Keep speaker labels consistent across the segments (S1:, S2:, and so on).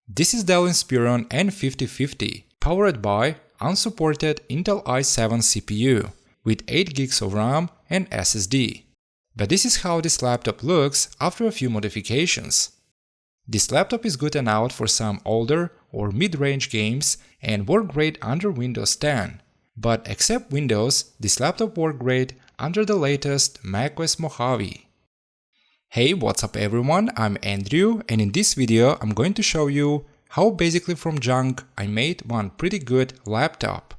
S1: This is Dell Inspiron N5050, powered by unsupported Intel i7 CPU with 8 GB of RAM and SSD. But this is how this laptop looks after a few modifications. This laptop is good enough for some older or mid-range games and work great under Windows 10. But except Windows, this laptop works great under the latest macOS Mojave. Hey, what's up everyone, I'm Andrew, and in this video I'm going to show you how basically from junk I made one pretty good laptop.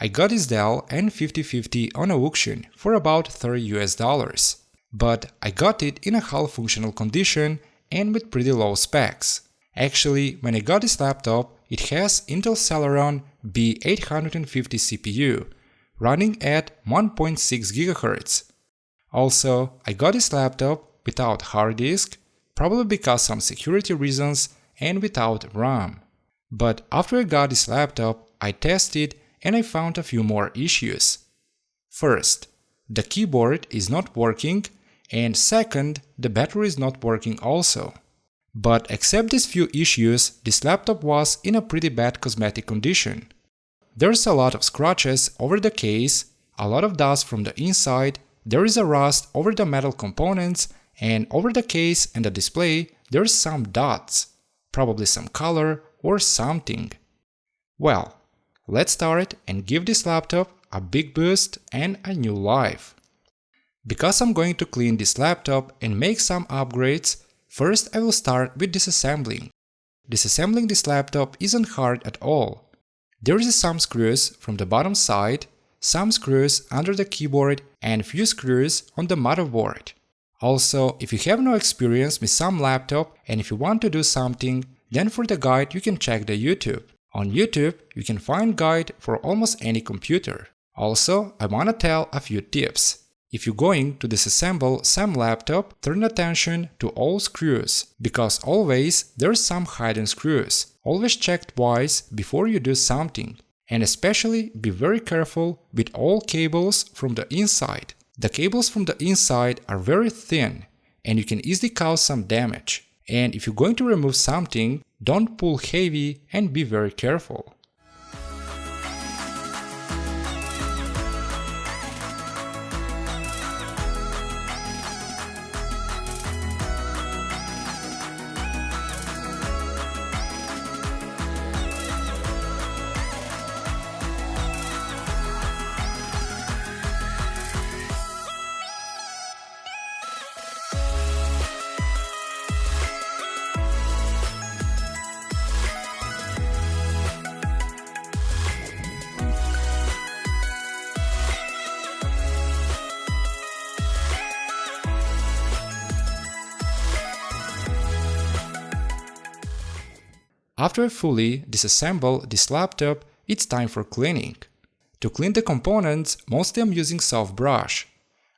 S1: I got this Dell N5050 on auction for about $30 but I got it in a half functional condition and with pretty low specs. Actually, when I got this laptop, it has Intel Celeron B850 CPU running at 1.6 GHz. Also, I got this laptop without hard disk, probably because some security reasons, and without RAM. But after I got this laptop, I tested and I found a few more issues. First, the keyboard is not working, and second, the battery is not working also. But except these few issues, this laptop was in a pretty bad cosmetic condition. There's a lot of scratches over the case, a lot of dust from the inside, there is a rust over the metal components, and over the case and the display there's some dots, probably some color or something. Well, let's start and give this laptop a big boost and a new life. Because I'm going to clean this laptop and make some upgrades, first I will start with disassembling. Disassembling this laptop isn't hard at all. There is some screws from the bottom side, some screws under the keyboard and few screws on the motherboard. Also, if you have no experience with some laptop and if you want to do something, then for the guide you can check the YouTube. On YouTube, you can find guide for almost any computer. Also, I wanna tell a few tips. If you're going to disassemble some laptop, turn attention to all screws, because always there's some hidden screws. Always check twice before you do something. And especially be very careful with all cables from the inside. The cables from the inside are very thin and you can easily cause some damage. And if you're going to remove something, don't pull heavy and be very careful. After I fully disassemble this laptop, it's time for cleaning. To clean the components, mostly I'm using soft brush.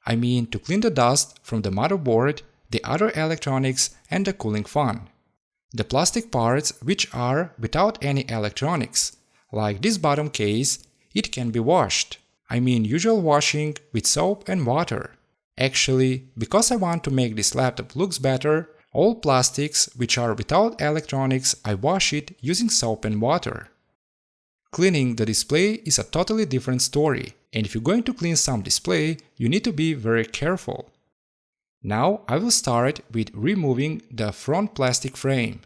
S1: I mean to clean the dust from the motherboard, the other electronics and the cooling fan. The plastic parts which are without any electronics, like this bottom case, it can be washed. I mean usual washing with soap and water. Actually, because I want to make this laptop looks better, all plastics which are without electronics I wash it using soap and water. Cleaning the display is a totally different story, and if you're going to clean some display, you need to be very careful. Now I will start with removing the front plastic frame,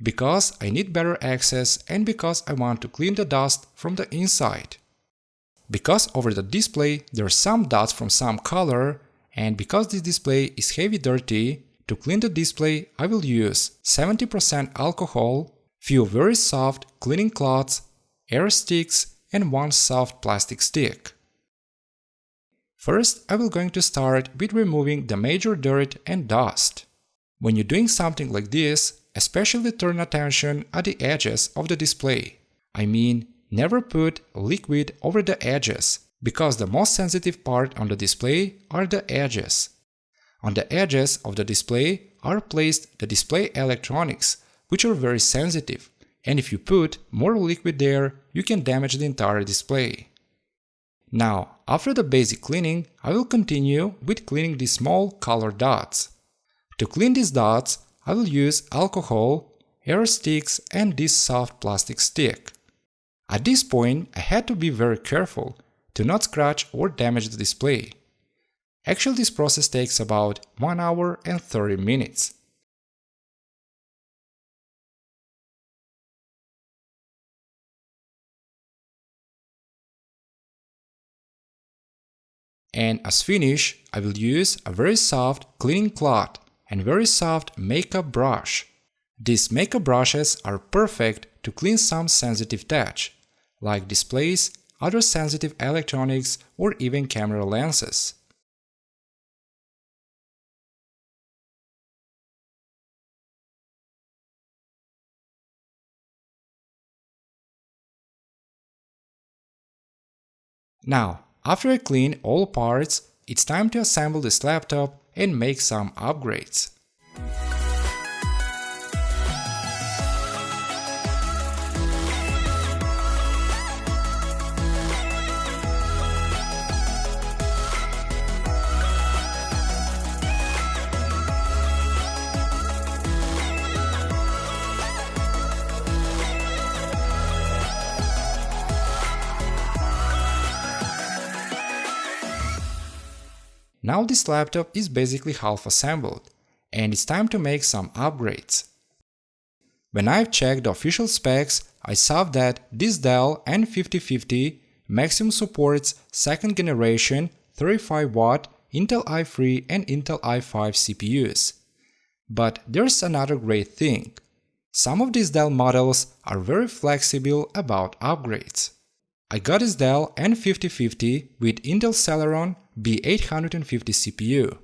S1: because I need better access and because I want to clean the dust from the inside. Because over the display there's some dots from some color, and because this display is heavy dirty, to clean the display, I will use 70% alcohol, few very soft cleaning cloths, air sticks, and one soft plastic stick. First, I will going to start with removing the major dirt and dust. When you're doing something like this, especially turn attention at the edges of the display. I mean, never put liquid over the edges, because the most sensitive part on the display are the edges. On the edges of the display are placed the display electronics, which are very sensitive, and if you put more liquid there, you can damage the entire display. Now, after the basic cleaning, I will continue with cleaning the small color dots. To clean these dots, I will use alcohol, air sticks and this soft plastic stick. At this point, I had to be very careful to not scratch or damage the display. Actually, this process takes about 1 hour and 30 minutes. And as finish, I will use a very soft cleaning cloth and very soft makeup brush. These makeup brushes are perfect to clean some sensitive touch, like displays, other sensitive electronics, or even camera lenses. Now, after I clean all parts, it's time to assemble this laptop and make some upgrades. Now this laptop is basically half assembled, and it's time to make some upgrades. When I've checked the official specs, I saw that this Dell N5050 maximum supports 2nd generation 35W Intel i3 and Intel i5 CPUs. But there's another great thing. Some of these Dell models are very flexible about upgrades. I got this Dell N5050 with Intel Celeron B850 CPU.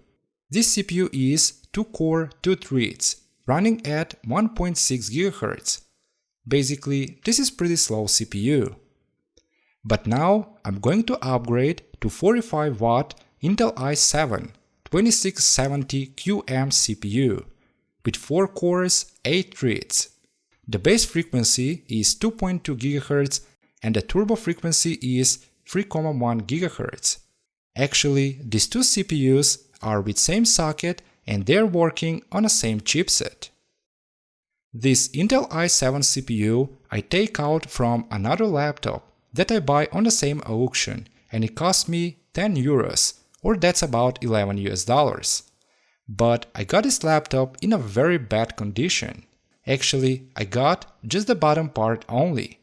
S1: This CPU is 2-core 2 threads, running at 1.6 GHz. Basically, this is pretty slow CPU. But now I'm going to upgrade to 45W Intel i7 2670QM CPU with 4 cores, 8 threads. The base frequency is 2.2 GHz and the turbo frequency is 3.1 GHz. Actually, these two CPUs are with same socket and they're working on the same chipset. This Intel i7 CPU I take out from another laptop that I buy on the same auction and it cost me 10 euros, or that's about $11. But I got this laptop in a very bad condition. Actually, I got just the bottom part only.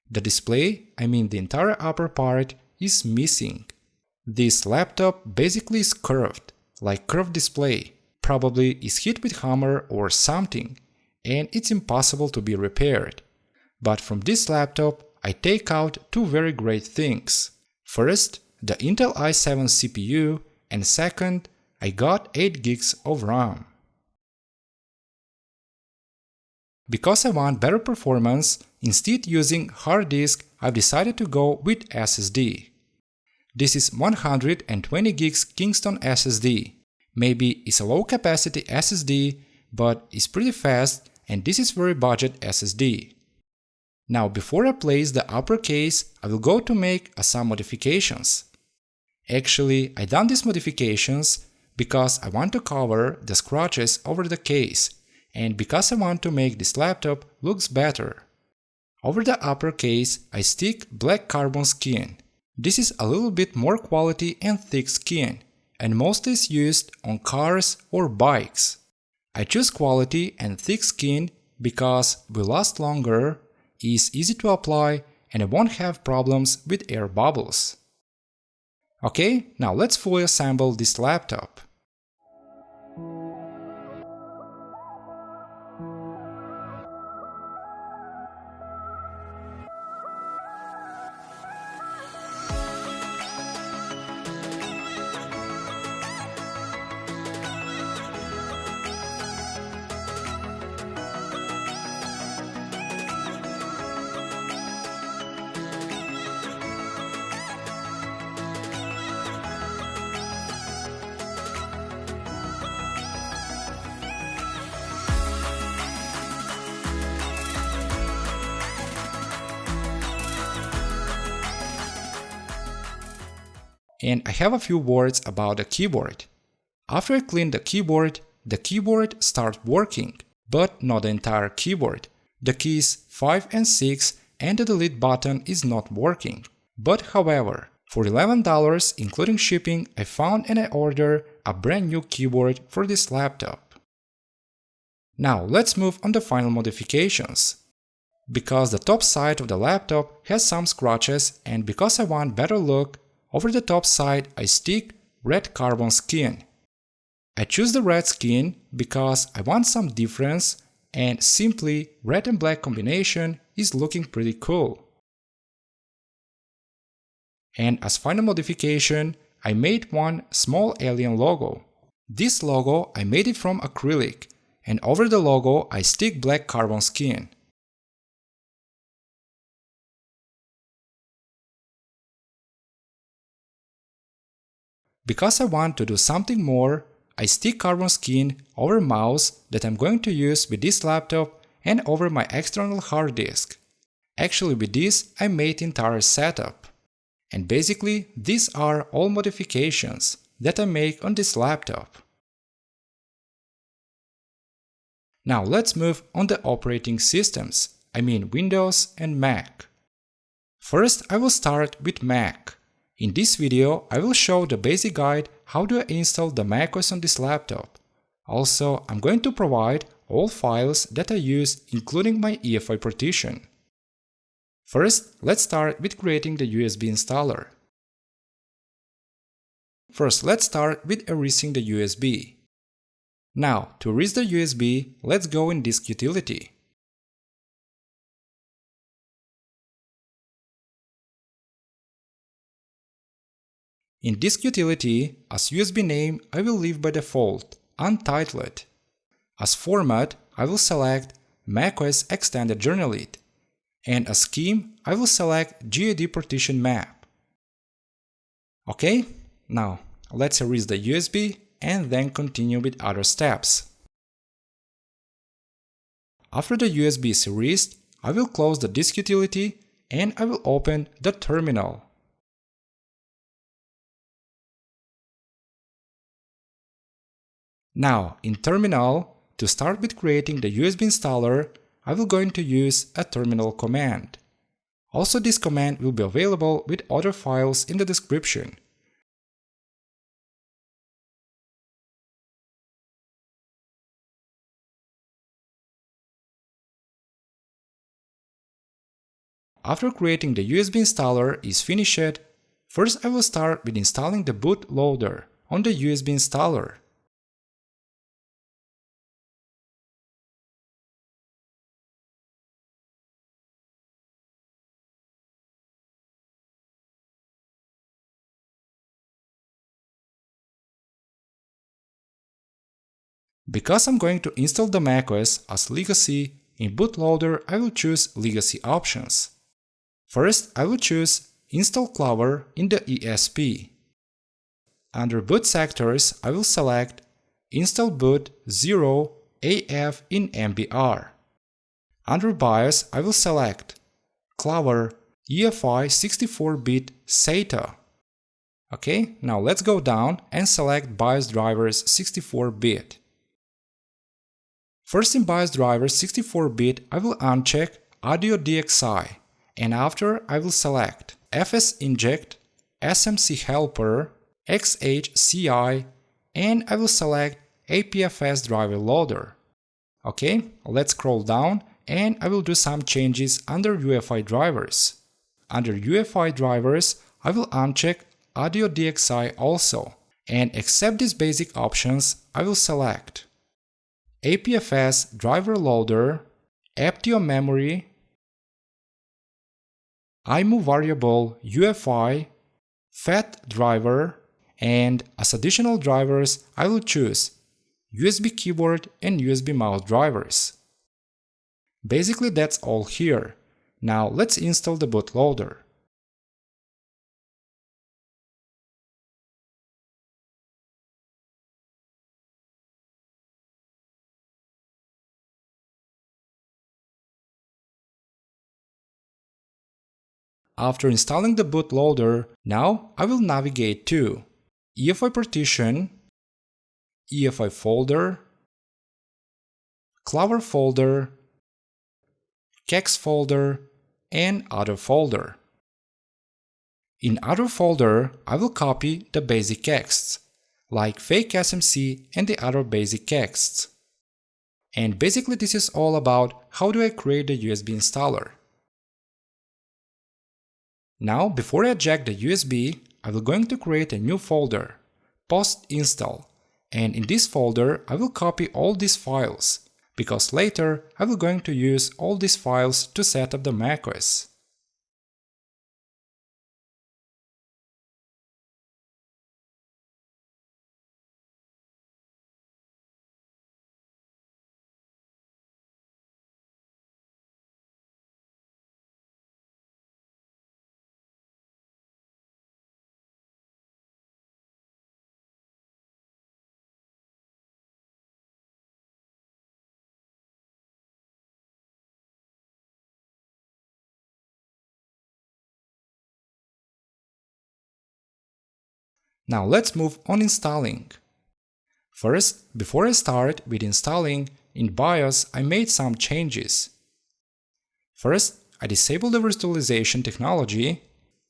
S1: The display, I mean the entire upper part, is missing. This laptop basically is curved, like curved display, probably is hit with hammer or something, and it's impossible to be repaired. But from this laptop, I take out two very great things. First, the Intel i7 CPU, and second, I got 8 gigs of RAM. Because I want better performance, instead using hard disk, I've decided to go with SSD. This is 120 gigs Kingston SSD. Maybe it's a low capacity SSD, but it's pretty fast and this is very budget SSD. Now before I place the upper case, I will go to make some modifications. Actually, I done these modifications because I want to cover the scratches over the case and because I want to make this laptop looks better. Over the upper case, I stick black carbon skin. This is a little bit more quality and thick skin, and mostly is used on cars or bikes. I choose quality and thick skin because will last longer, is easy to apply, and I won't have problems with air bubbles. Okay, now let's fully assemble this laptop. And I have a few words about the keyboard. After I clean the keyboard starts working, but not the entire keyboard. The keys 5 and 6 and the delete button is not working. But however, for $11 including shipping, I found and I ordered a brand new keyboard for this laptop. Now let's move on the final modifications. Because the top side of the laptop has some scratches and because I want better look, over the top side I stick red carbon skin. I choose the red skin because I want some difference and simply red and black combination is looking pretty cool. And as final modification, I made one small alien logo. This logo I made it from acrylic and over the logo I stick black carbon skin. Because I want to do something more, I stick carbon skin over mouse that I'm going to use with this laptop and over my external hard disk. Actually with this I made the entire setup. And basically these are all modifications that I make on this laptop. Now let's move on the operating systems, I mean Windows and Mac. First I will start with Mac. In this video, I will show the basic guide how to install the macOS on this laptop. Also, I'm going to provide all files that I use including my EFI partition. First, let's start with creating the USB installer. First, let's start with erasing the USB. Now, to erase the USB, let's go in Disk Utility. In Disk Utility, as USB name I will leave by default, Untitled. As format I will select macOS Extended Journalit. And as scheme I will select GAD partition map. Okay, now let's erase the USB and then continue with other steps. After the USB is erased, I will close the Disk Utility and I will open the terminal. Now, in terminal, to start with creating the USB installer, I will going to use a terminal command. Also, this command will be available with other files in the description. After creating the USB installer is finished, first I will start with installing the bootloader on the USB installer. Because I'm going to install the macOS as legacy, in bootloader I will choose legacy options. First, I will choose Install Clover in the ESP. Under boot sectors, I will select Install Boot 0 AF in MBR. Under BIOS, I will select Clover EFI 64-bit SATA. Okay, now let's go down and select BIOS drivers 64-bit. First in BIOS drivers 64-bit, I will uncheck Audio DXI, and after I will select FS Inject, SMC Helper, XHCI, and I will select APFS driver loader. Okay, let's scroll down and I will do some changes under UEFI drivers. Under UEFI drivers, I will uncheck Audio DXI also, and except these basic options, I will select APFS driver loader, Aptio memory, IMU variable UEFI, FAT driver, and as additional drivers I will choose USB keyboard and USB mouse drivers. Basically that's all here. Now let's install the bootloader. After installing the bootloader, now I will navigate to EFI partition, EFI folder, Clover folder, Kex folder, and Other folder. In Other folder, I will copy the basic kexts, like fake SMC and the other basic kexts. And basically this is all about how do I create the USB installer. Now, before I eject the USB, I will going to create a new folder, post install, and in this folder I will copy all these files, because later I will going to use all these files to set up the macOS. Now let's move on installing. First, before I start with installing, in BIOS I made some changes. First, I disabled the virtualization technology,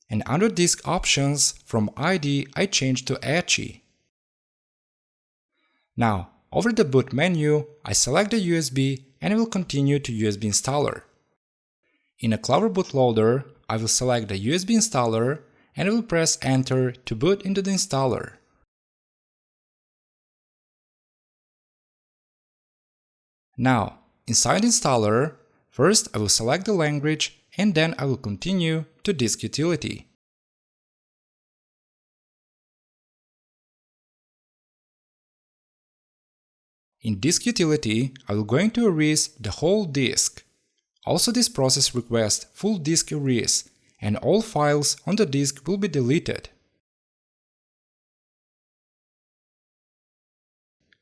S1: and under disk options from ID I changed to Etchy. Now, over the boot menu, I select the USB and I will continue to USB installer. In a Clover bootloader, I will select the USB installer and I will press Enter to boot into the installer. Now, inside installer, first I will select the language and then I will continue to disk utility. In disk utility, I will going to erase the whole disk. Also, this process requests full disk erase, and all files on the disk will be deleted.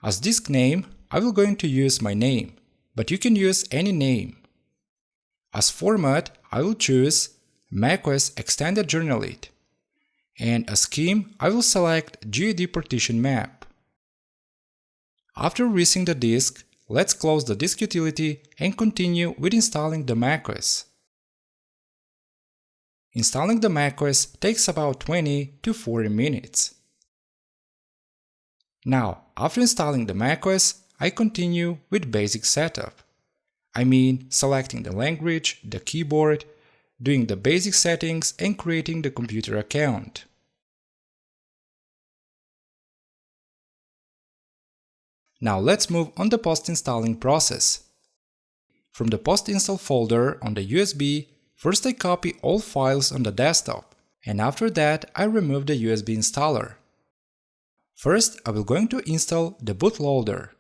S1: As disk name, I will going to use my name, but you can use any name. As format, I will choose macOS Extended Journalit, and as scheme, I will select GUD partition map. After erasing the disk, let's close the disk utility and continue with installing the macOS. Installing the macOS takes about 20 to 40 minutes. Now, after installing the macOS, I continue with basic setup. I mean, selecting the language, the keyboard, doing the basic settings and creating the computer account. Now let's move on the post-installing process. From the post-install folder on the USB, first I copy all files on the desktop, and after that I remove the USB installer. First I will going to install the bootloader,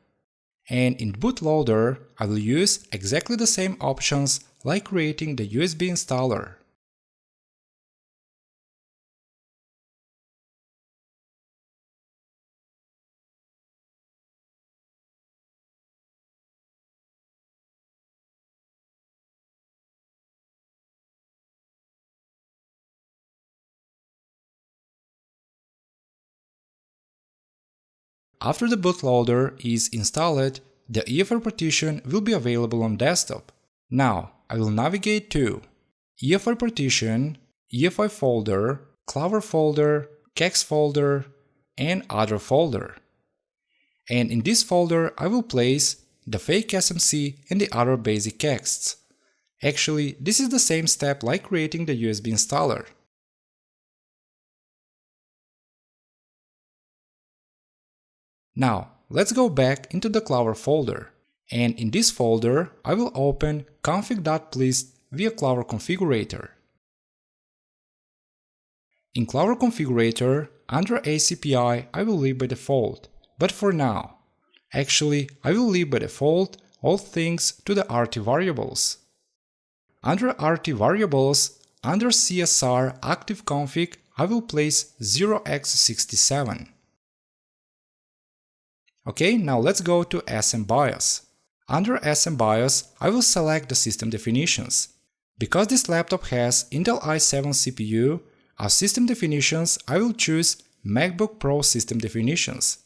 S1: and in bootloader I will use exactly the same options like creating the USB installer. After the bootloader is installed, the EFI partition will be available on desktop. Now, I will navigate to EFI partition, EFI folder, Clover folder, Kex folder, and Other folder. And in this folder, I will place the fake SMC and the other basic kexts. Actually, this is the same step like creating the USB installer. Now, let's go back into the Clover folder, and in this folder I will open config.plist via Clover configurator. In Clover configurator, under ACPI I will leave by default, but for now. Actually, I will leave by default all things to the RT variables. Under RT variables, under CSR active config I will place 0x67. Okay, now let's go to SM BIOS. Under SM BIOS, I will select the system definitions. Because this laptop has Intel i7 CPU, as system definitions I will choose MacBook Pro system definitions.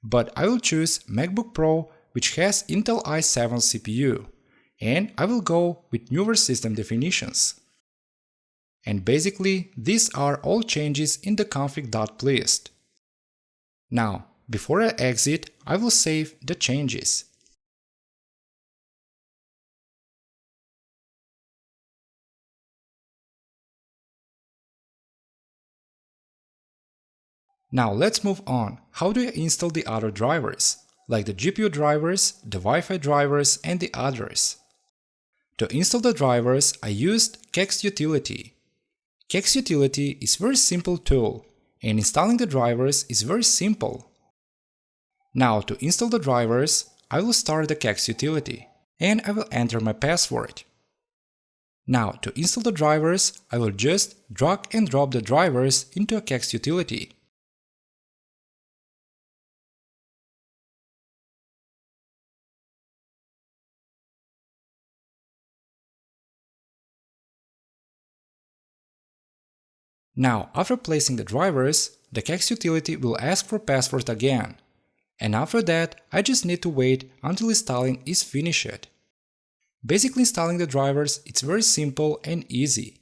S1: But I will choose MacBook Pro which has Intel i7 CPU, and I will go with newer system definitions. And basically, these are all changes in the config.plist. Now, before I exit, I will save the changes. Now let's move on. How do I install the other drivers, like the GPU drivers, the Wi-Fi drivers, and the others? To install the drivers, I used Kex Utility. Kex Utility is a very simple tool, and installing the drivers is very simple. Now to install the drivers, I will start the Kex Utility, and I will enter my password. Now to install the drivers, I will just drag and drop the drivers into a Kex Utility. Now, after placing the drivers, the Kex utility will ask for password again. And after that, I just need to wait until installing is finished. Basically installing the drivers, it's very simple and easy.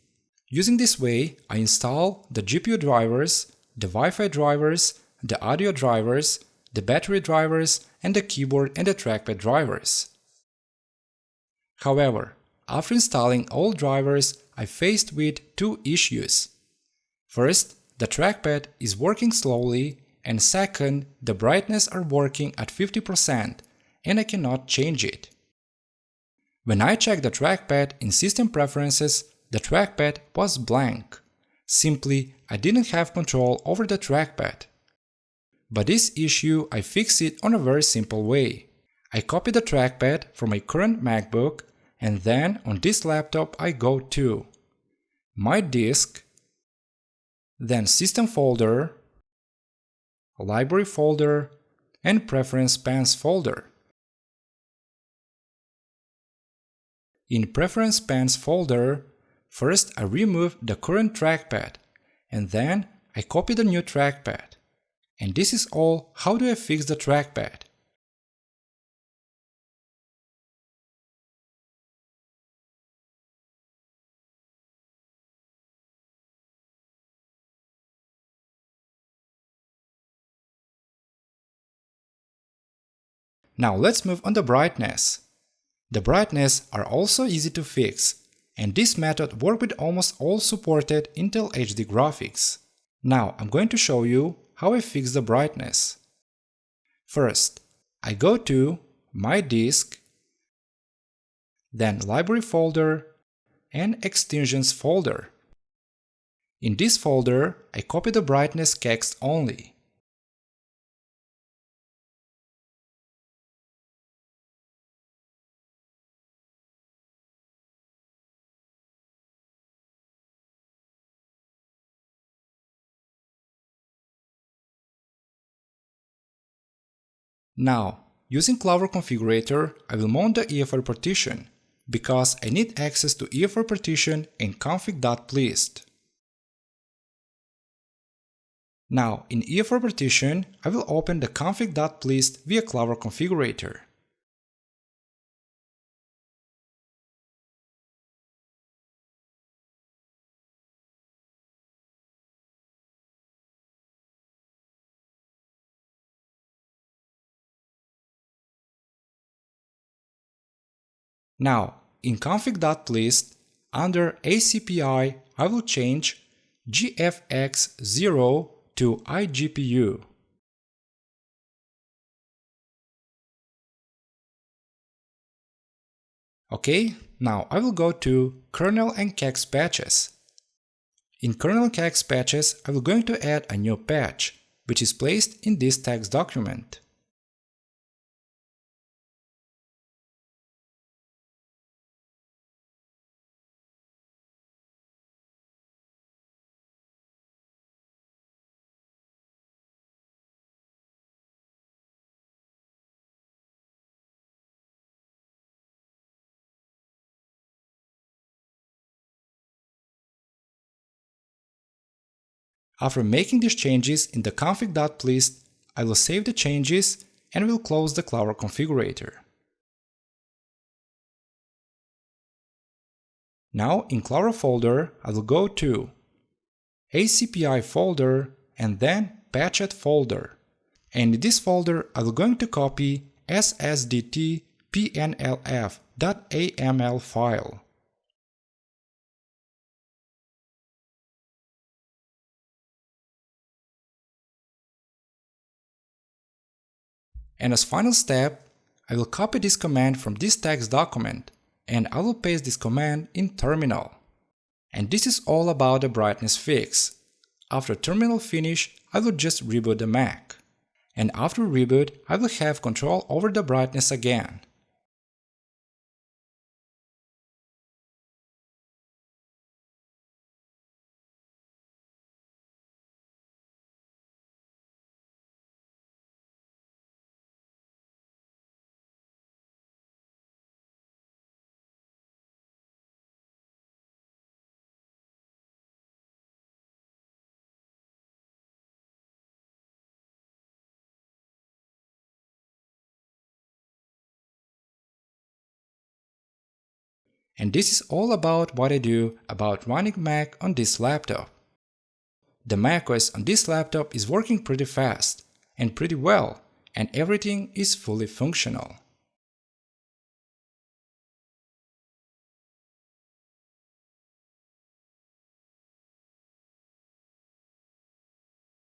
S1: Using this way, I install the GPU drivers, the Wi-Fi drivers, the audio drivers, the battery drivers, and the keyboard and the trackpad drivers. However, after installing all drivers, I faced with two issues. First, the trackpad is working slowly, and second, the brightness are working at 50% and I cannot change it. When I checked the trackpad in System Preferences, the trackpad was blank. Simply, I didn't have control over the trackpad. But this issue I fixed it on a very simple way. I copied the trackpad from my current MacBook, and then on this laptop I go to My Disk, then System folder, Library folder, and Preference Pans folder. In Preference Pans folder, first I remove the current trackpad, and then I copy the new trackpad. And this is all. How do I fix the trackpad? Now let's move on the brightness. The brightness are also easy to fix, and this method works with almost all supported Intel HD graphics. Now I'm going to show you how I fix the brightness. First, I go to My Disk, then Library folder, and Extensions folder. In this folder, I copy the brightness text only. Now, using Clover Configurator, I will mount the EFR partition, because I need access to EFR partition in config.plist. Now, in EFR partition, I will open the config.plist via Clover Configurator. Now, in config.plist, under ACPI, I will change GFX0 to iGPU. Okay, now I will go to kernel and kex patches. In kernel and kex patches, I will going to add a new patch, which is placed in this text document. After making these changes in the config.plist, I will save the changes and will close the Clara configurator. Now in Clara folder, I will go to ACPI folder and then patched folder. And in this folder, I will going to copy ssdt.pnlf.aml file. And as final step, I will copy this command from this text document and I will paste this command in terminal. And this is all about the brightness fix. After terminal finish, I will just reboot the Mac. And after reboot, I will have control over the brightness again. And this is all about what I do about running Mac on this laptop. The macOS on this laptop is working pretty fast and pretty well, and everything is fully functional.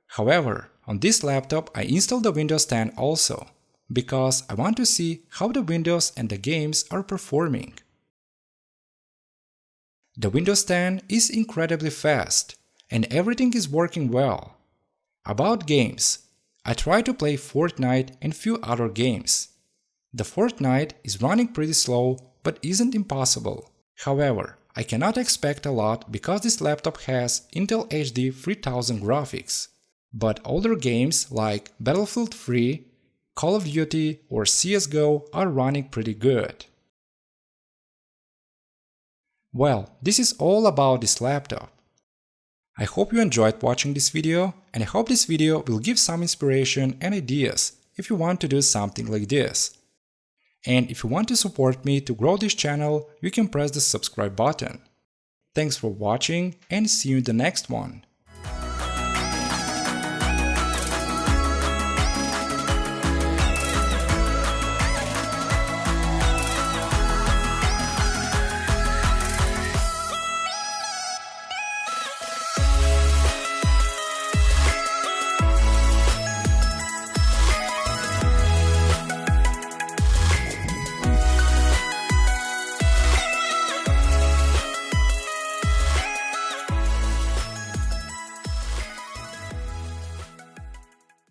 S1: However, on this laptop I installed the Windows 10 also, because I want to see how the Windows and the games are performing. The Windows 10 is incredibly fast, and everything is working well. About games, I try to play Fortnite and few other games. The Fortnite is running pretty slow, but isn't impossible. However, I cannot expect a lot because this laptop has Intel HD 3000 graphics. But older games like Battlefield 3, Call of Duty or CSGO are running pretty good. Well, this is all about this laptop. I hope you enjoyed watching this video, and I hope this video will give some inspiration and ideas if you want to do something like this. And if you want to support me to grow this channel, you can press the subscribe button. Thanks for watching and see you in the next one.